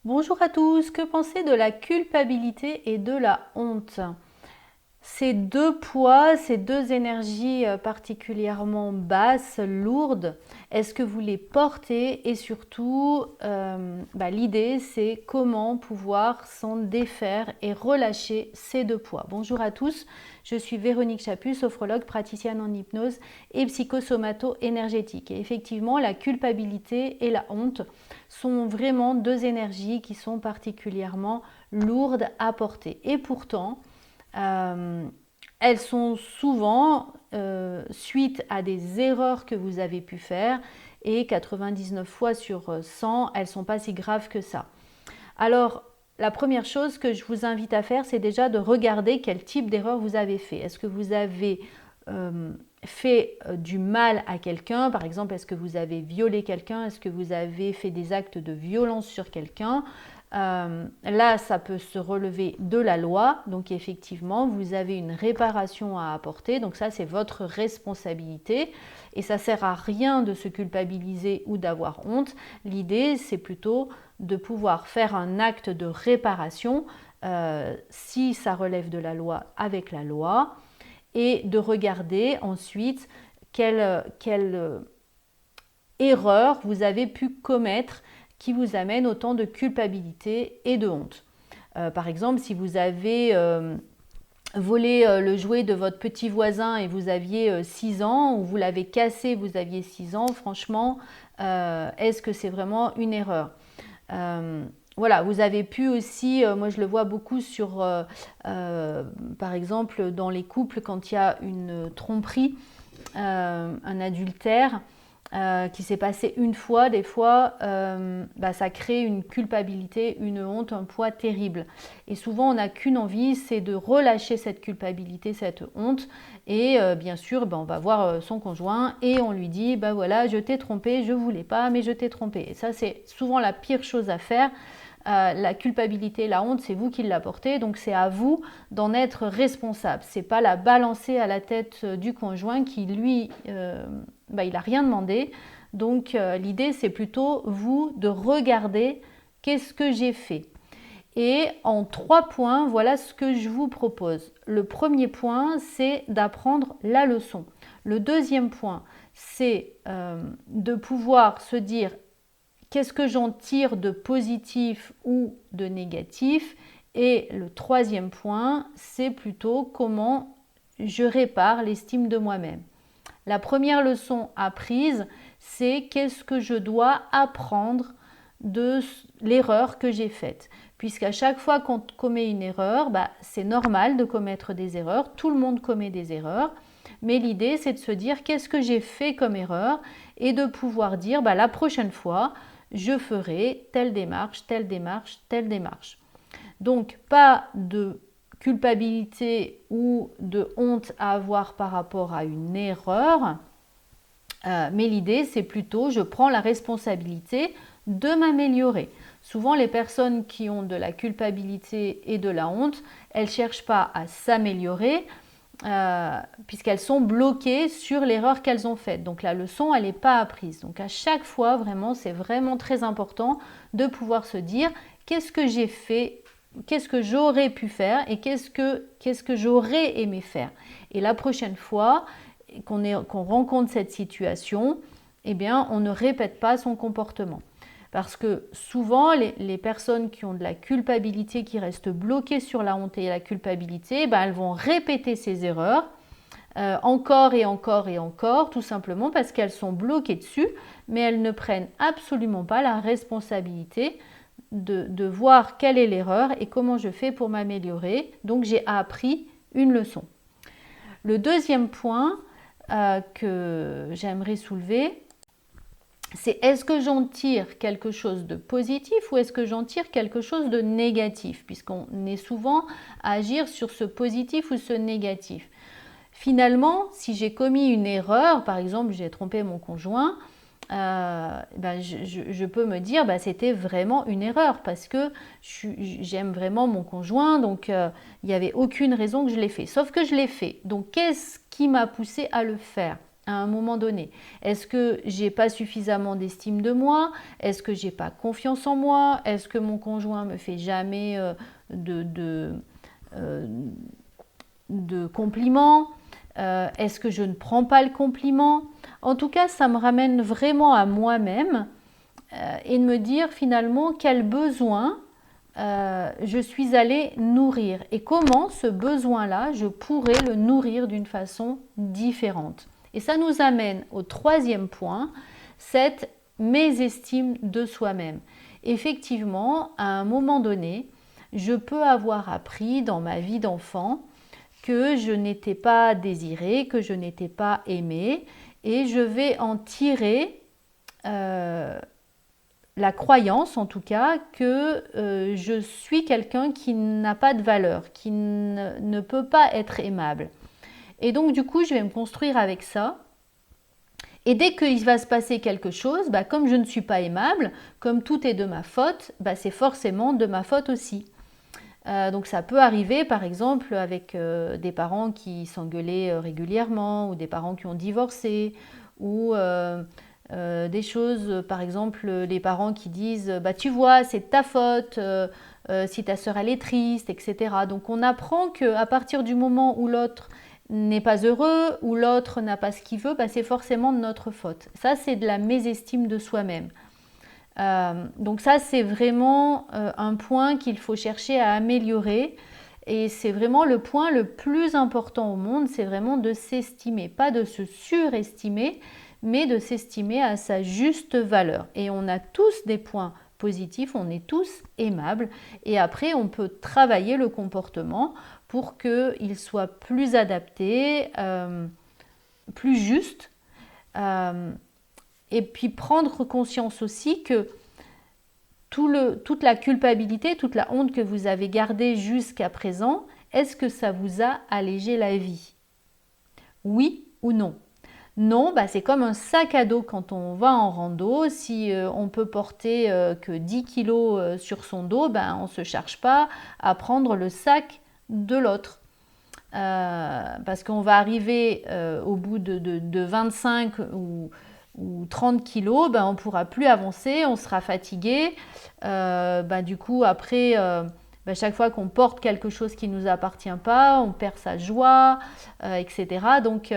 Bonjour à tous, que pensez de la culpabilité et de la honte? Ces deux poids, ces deux énergies particulièrement basses, lourdes, est-ce que vous les portez? Et surtout, l'idée c'est comment pouvoir s'en défaire et relâcher ces deux poids. Bonjour à tous, je suis Véronique Chaput, sophrologue, praticienne en hypnose et psychosomato-énergétique. Et effectivement, la culpabilité et la honte sont vraiment deux énergies qui sont particulièrement lourdes à porter. Et pourtant, elles sont souvent suite à des erreurs que vous avez pu faire et 99 fois sur 100, elles ne sont pas si graves que ça. Alors, la première chose que je vous invite à faire, c'est déjà de regarder quel type d'erreur vous avez fait. Est-ce que vous avez fait du mal à quelqu'un? Par exemple, est-ce que vous avez violé quelqu'un? Est-ce que vous avez fait des actes de violence sur quelqu'un? Là, ça peut se relever de la loi. Donc, effectivement, vous avez une réparation à apporter. Donc, ça, c'est votre responsabilité. Et ça ne sert à rien de se culpabiliser ou d'avoir honte. L'idée, c'est plutôt de pouvoir faire un acte de réparation si ça relève de la loi avec la loi et de regarder ensuite quelle erreur vous avez pu commettre qui vous amène autant de culpabilité et de honte. Par exemple, si vous avez volé le jouet de votre petit voisin et vous aviez 6 ans, ou vous l'avez cassé, vous aviez 6 ans, franchement, est-ce que c'est vraiment une erreur? Voilà, vous avez pu aussi, moi je le vois beaucoup sur, par exemple, dans les couples, quand il y a une tromperie, un adultère qui s'est passé une fois, des fois, ça crée une culpabilité, une honte, un poids terrible. Et souvent, on n'a qu'une envie, c'est de relâcher cette culpabilité, cette honte. Et bien sûr, on va voir son conjoint et on lui dit, voilà, je t'ai trompé, je voulais pas, mais je t'ai trompé. Et ça, c'est souvent la pire chose à faire. La culpabilité, la honte, c'est vous qui l'apportez, donc c'est à vous d'en être responsable. C'est pas la balancer à la tête du conjoint qui, lui, il n'a rien demandé. Donc l'idée, c'est plutôt vous de regarder qu'est-ce que j'ai fait. Et en 3 points, voilà ce que je vous propose. Le premier point, c'est d'apprendre la leçon. Le deuxième point, c'est de pouvoir se dire qu'est-ce que j'en tire de positif ou de négatif. Et le troisième point, c'est plutôt comment je répare l'estime de moi-même. La première leçon apprise, c'est qu'est-ce que je dois apprendre de l'erreur que j'ai faite. Puisqu'à chaque fois qu'on commet une erreur, c'est normal de commettre des erreurs, tout le monde commet des erreurs, mais l'idée c'est de se dire qu'est-ce que j'ai fait comme erreur et de pouvoir dire la prochaine fois, je ferai telle démarche, telle démarche, telle démarche. Donc pas de culpabilité ou de honte à avoir par rapport à une erreur, mais l'idée c'est plutôt je prends la responsabilité de m'améliorer. Souvent les personnes qui ont de la culpabilité et de la honte, elles ne cherchent pas à s'améliorer puisqu'elles sont bloquées sur l'erreur qu'elles ont faite. Donc la leçon, elle n'est pas apprise. Donc à chaque fois, vraiment, c'est vraiment très important de pouvoir se dire qu'est-ce que j'ai fait, qu'est-ce que j'aurais pu faire et qu'est-ce que j'aurais aimé faire. Et la prochaine fois qu'on rencontre cette situation, eh bien, on ne répète pas son comportement. Parce que souvent, les personnes qui ont de la culpabilité, qui restent bloquées sur la honte et la culpabilité, elles vont répéter ces erreurs encore et encore et encore, tout simplement parce qu'elles sont bloquées dessus, mais elles ne prennent absolument pas la responsabilité de voir quelle est l'erreur et comment je fais pour m'améliorer. Donc j'ai appris une leçon. Le deuxième point que j'aimerais soulever, c'est est-ce que j'en tire quelque chose de positif ou est-ce que j'en tire quelque chose de négatif, puisqu'on est souvent à agir sur ce positif ou ce négatif. Finalement, si j'ai commis une erreur, par exemple j'ai trompé mon conjoint, je peux me dire c'était vraiment une erreur parce que j'aime vraiment mon conjoint, donc il n'y avait aucune raison que je l'ai fait. Sauf que je l'ai fait. Donc qu'est-ce qui m'a poussé à le faire? à un moment donné? Est-ce que j'ai pas suffisamment d'estime de moi? Est-ce que j'ai pas confiance en moi? Est-ce que mon conjoint me fait jamais euh, de compliments? Est-ce que je ne prends pas le compliment? En tout cas, ça me ramène vraiment à moi-même et de me dire finalement quel besoin je suis allée nourrir et comment ce besoin-là, je pourrais le nourrir d'une façon différente. Et ça nous amène au troisième point, cette mésestime de soi-même. Effectivement, à un moment donné, je peux avoir appris dans ma vie d'enfant que je n'étais pas désirée, que je n'étais pas aimée, et je vais en tirer la croyance, en tout cas, que je suis quelqu'un qui n'a pas de valeur, qui ne peut pas être aimable. Et donc, du coup, je vais me construire avec ça. Et dès qu'il va se passer quelque chose, comme je ne suis pas aimable, comme tout est de ma faute, c'est forcément de ma faute aussi. Donc ça peut arriver par exemple avec des parents qui s'engueulaient régulièrement ou des parents qui ont divorcé ou des choses, par exemple les parents qui disent tu vois c'est de ta faute si ta sœur elle est triste, etc. Donc on apprend qu'à partir du moment où l'autre n'est pas heureux ou l'autre n'a pas ce qu'il veut, c'est forcément de notre faute. Ça c'est de la mésestime de soi-même. Donc ça c'est vraiment un point qu'il faut chercher à améliorer et c'est vraiment le point le plus important au monde, c'est vraiment de s'estimer, pas de se surestimer, mais de s'estimer à sa juste valeur. Et on a tous des points positifs, on est tous aimables et après on peut travailler le comportement pour qu'il soit plus adapté, plus juste. Et puis prendre conscience aussi que toute la culpabilité, toute la honte que vous avez gardée jusqu'à présent, est-ce que ça vous a allégé la vie? Oui ou non? Non, c'est comme un sac à dos quand on va en rando. Si on peut porter que 10 kilos sur son dos, on ne se charge pas à prendre le sac de l'autre. Parce qu'on va arriver au bout de 25 ou 30 kilos, on ne pourra plus avancer, on sera fatigué. Du coup, après, chaque fois qu'on porte quelque chose qui ne nous appartient pas, on perd sa joie, etc. Donc,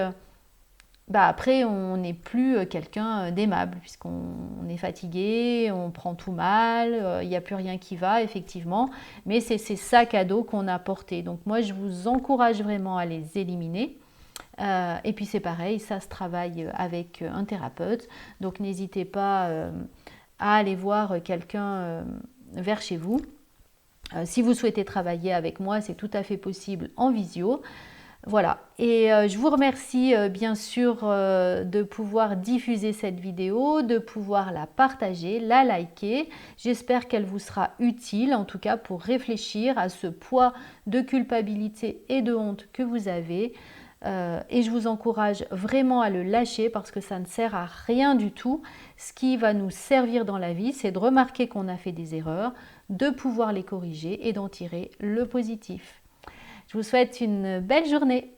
après, on n'est plus quelqu'un d'aimable, puisqu'on est fatigué, on prend tout mal, il n'y a plus rien qui va, effectivement. Mais c'est ces sacs à dos qu'on a portés. Donc, moi, je vous encourage vraiment à les éliminer. Et puis c'est pareil, ça se travaille avec un thérapeute. Donc n'hésitez pas à aller voir quelqu'un vers chez vous. Si vous souhaitez travailler avec moi, c'est tout à fait possible en visio. Voilà, et je vous remercie bien sûr de pouvoir diffuser cette vidéo, de pouvoir la partager, la liker. J'espère qu'elle vous sera utile, en tout cas pour réfléchir à ce poids de culpabilité et de honte que vous avez. Et je vous encourage vraiment à le lâcher parce que ça ne sert à rien du tout. Ce qui va nous servir dans la vie, c'est de remarquer qu'on a fait des erreurs, de pouvoir les corriger et d'en tirer le positif. Je vous souhaite une belle journée.